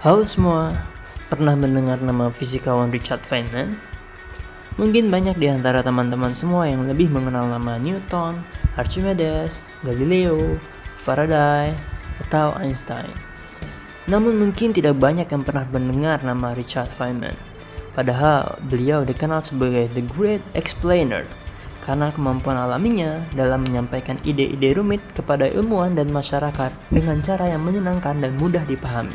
Halo semua, pernah mendengar nama fisikawan Richard Feynman? Mungkin banyak di antara teman-teman semua yang lebih mengenal nama Newton, Archimedes, Galileo, Faraday, atau Einstein. Namun mungkin tidak banyak yang pernah mendengar nama Richard Feynman. Padahal beliau dikenal sebagai The Great Explainer karena kemampuan alaminya dalam menyampaikan ide-ide rumit kepada ilmuwan dan masyarakat dengan cara yang menyenangkan dan mudah dipahami.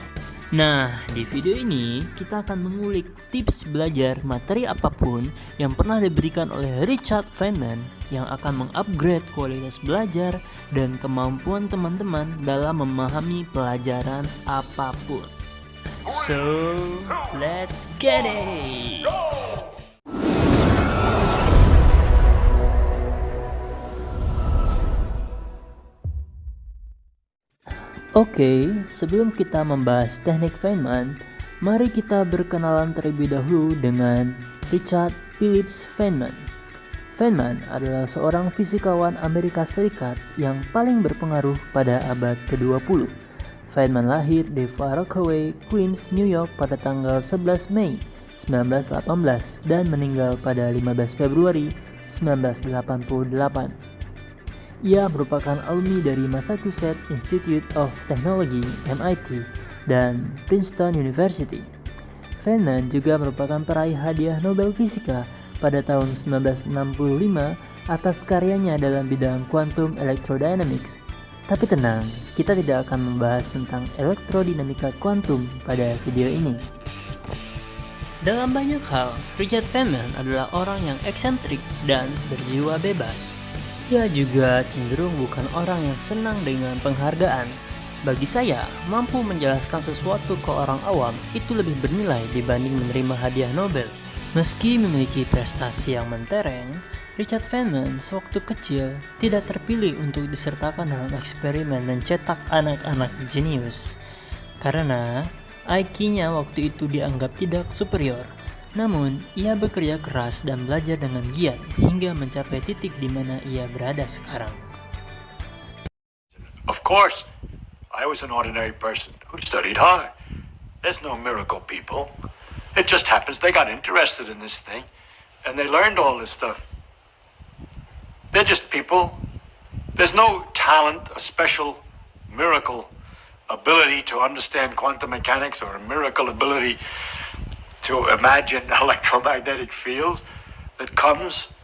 Nah, di video ini kita akan mengulik tips belajar materi apapun yang pernah diberikan oleh Richard Feynman yang akan mengupgrade kualitas belajar dan kemampuan teman-teman dalam memahami pelajaran apapun. So, let's get it! Oke, sebelum kita membahas teknik Feynman, mari kita berkenalan terlebih dahulu dengan Richard Phillips Feynman. Feynman adalah seorang fisikawan Amerika Serikat yang paling berpengaruh pada abad ke-20. Feynman lahir di Far Rockaway, Queens, New York pada tanggal 11 Mei 1918 dan meninggal pada 15 Februari 1988. Ia merupakan alumni dari Massachusetts Institute of Technology (MIT) dan Princeton University. Feynman juga merupakan peraih hadiah Nobel Fisika pada tahun 1965 atas karyanya dalam bidang quantum electrodynamics. Tapi tenang, kita tidak akan membahas tentang elektrodinamika kuantum pada video ini. Dalam banyak hal, Richard Feynman adalah orang yang eksentrik dan berjiwa bebas. Ia juga cenderung bukan orang yang senang dengan penghargaan. Bagi saya, mampu menjelaskan sesuatu ke orang awam itu lebih bernilai dibanding menerima hadiah Nobel. Meski memiliki prestasi yang mentereng, Richard Feynman sewaktu kecil tidak terpilih untuk disertakan dalam eksperimen mencetak anak-anak jenius. Karena IQ-nya waktu itu dianggap tidak superior. Namun, ia bekerja keras dan belajar dengan giat hingga mencapai titik di mana ia berada sekarang. Of course, I was an ordinary person who studied hard. There's no miracle, people. It just happens they got interested in this thing, and they learned all this stuff. They're just people. There's no talent, a special miracle ability to understand quantum mechanics or a miracle ability to imagine electromagnetic fields that comes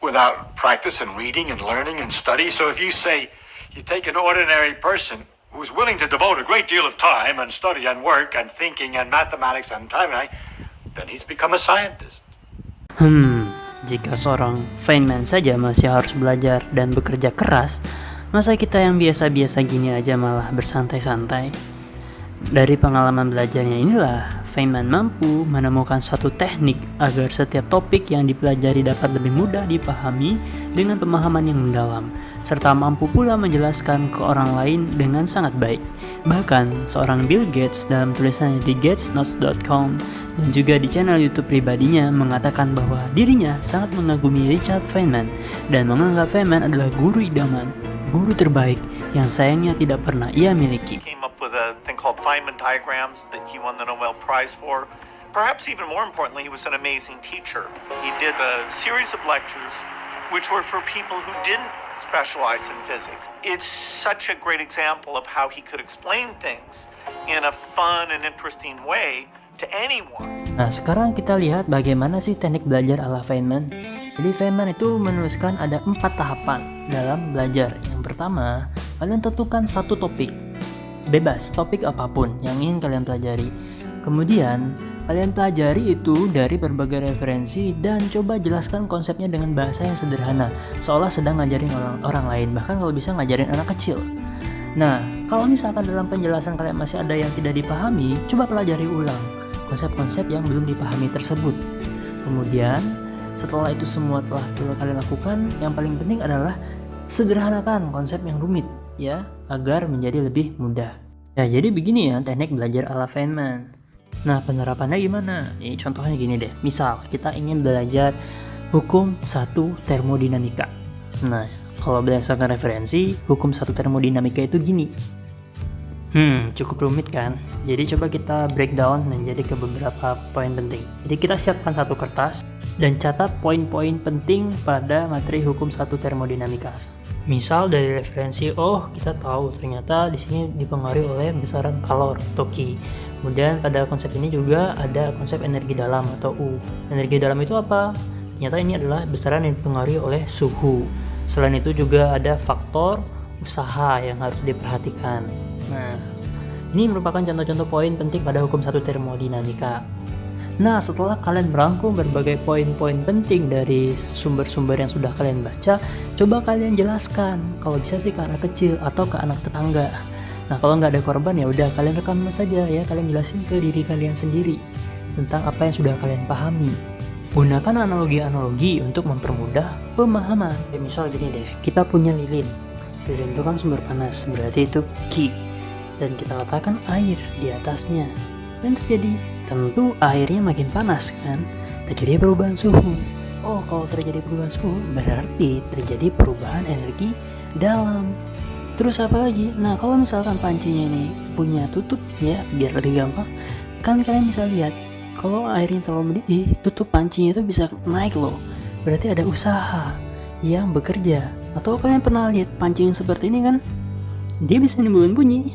without practice and reading and learning and study. So if you say you take an ordinary person who's willing to devote a great deal of time and study and work and thinking and mathematics and time, then he's become a scientist. Jika seorang Feynman saja masih harus belajar dan bekerja keras, masa kita yang biasa-biasa gini aja malah bersantai-santai? Dari pengalaman belajarnya inilah, Feynman mampu menemukan suatu teknik agar setiap topik yang dipelajari dapat lebih mudah dipahami dengan pemahaman yang mendalam, serta mampu pula menjelaskan ke orang lain dengan sangat baik. Bahkan, seorang Bill Gates dalam tulisannya di GatesNotes.com dan juga di channel YouTube pribadinya mengatakan bahwa dirinya sangat mengagumi Richard Feynman dan menganggap Feynman adalah guru idaman, guru terbaik yang sayangnya tidak pernah ia miliki. Came up with a thing called Feynman diagrams that he won the Nobel Prize for. Perhaps even more importantly, he was an amazing teacher. He did a series of lectures which were for people who didn't specialize in physics. It's such a great example of how he could explain things in a fun and interesting way to anyone. Nah, sekarang kita lihat bagaimana sih teknik belajar ala Feynman. Jadi Feynman itu menuliskan ada 4 tahapan dalam belajar. Yang pertama, kalian tentukan satu topik. Bebas, topik apapun yang ingin kalian pelajari. Kemudian, kalian pelajari itu dari berbagai referensi dan coba jelaskan konsepnya dengan bahasa yang sederhana, seolah sedang ngajarin orang lain, bahkan kalau bisa ngajarin anak kecil. Nah, kalau misalkan dalam penjelasan kalian masih ada yang tidak dipahami, coba pelajari ulang konsep-konsep yang belum dipahami tersebut. Kemudian, setelah itu semua telah kalian lakukan, yang paling penting adalah sederhanakan konsep yang rumit, ya, agar menjadi lebih mudah. Ya, jadi begini ya teknik belajar ala Feynman. Nah, penerapannya gimana? Ini contohnya gini deh. Misal, kita ingin belajar hukum 1 termodinamika. Nah, kalau berdasarkan referensi, hukum 1 termodinamika itu gini. Cukup rumit kan? Jadi coba kita breakdown menjadi ke beberapa poin penting. Jadi kita siapkan satu kertas dan catat poin-poin penting pada materi hukum 1 termodinamika. Misal dari referensi, kita tahu ternyata di sini dipengaruhi oleh besaran kalor atau Q. Kemudian pada konsep ini juga ada konsep energi dalam atau U. Energi dalam itu apa? Ternyata ini adalah besaran yang dipengaruhi oleh suhu. Selain itu juga ada faktor usaha yang harus diperhatikan. Nah, ini merupakan contoh-contoh poin penting pada hukum 1 termodinamika. Nah, setelah kalian merangkum berbagai poin-poin penting dari sumber-sumber yang sudah kalian baca, coba kalian jelaskan, kalau bisa sih ke anak kecil atau ke anak tetangga. Nah, kalau nggak ada korban ya udah kalian rekam saja ya, kalian jelasin ke diri kalian sendiri tentang apa yang sudah kalian pahami. Gunakan analogi-analogi untuk mempermudah pemahaman. Misal gini deh, kita punya lilin. Lilin itu kan sumber panas, berarti itu Q. Dan kita letakkan air di atasnya. Apa yang terjadi? Tentu airnya makin panas kan? Terjadi perubahan suhu. Kalau terjadi perubahan suhu berarti terjadi perubahan energi dalam. Terus apa lagi? Nah, kalau misalkan pancinya ini punya tutup ya, biar lebih gampang, kan kalian bisa lihat kalau airnya terlalu mendidih, tutup pancinya itu bisa naik loh. Berarti ada usaha yang bekerja. Atau kalian pernah lihat pancing seperti ini kan? Dia bisa nimbulin bunyi,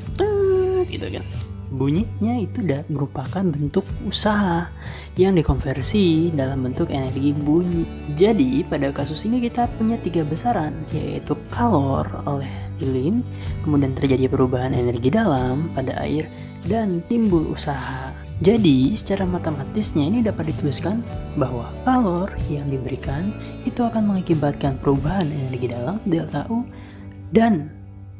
gitu kan? Bunyinya itu merupakan bentuk usaha yang dikonversi dalam bentuk energi bunyi. Jadi pada kasus ini kita punya 3 besaran, yaitu kalor oleh lilin, kemudian terjadi perubahan energi dalam pada air, dan timbul usaha. Jadi secara matematisnya ini dapat dituliskan bahwa kalor yang diberikan itu akan mengakibatkan perubahan energi dalam delta U dan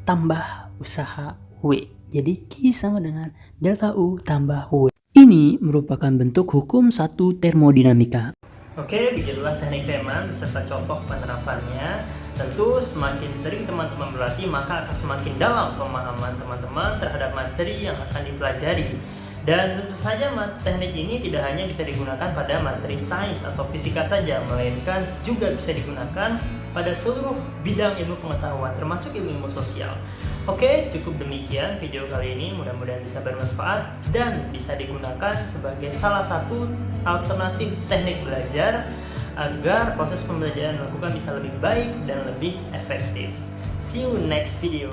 tambah usaha W. Jadi Q sama dengan delta U tambah W. Ini merupakan bentuk hukum 1 termodinamika. Oke, begitulah teknik Feynman beserta contoh penerapannya. Tentu semakin sering teman-teman berlatih, maka akan semakin dalam pemahaman teman-teman terhadap materi yang akan dipelajari. Dan tentu saja teknik ini tidak hanya bisa digunakan pada materi sains atau fisika saja, melainkan juga bisa digunakan pada seluruh bidang ilmu pengetahuan, termasuk ilmu sosial. Oke, cukup demikian video kali ini, mudah-mudahan bisa bermanfaat dan bisa digunakan sebagai salah satu alternatif teknik belajar agar proses pembelajaran dilakukan bisa lebih baik dan lebih efektif. See you next video.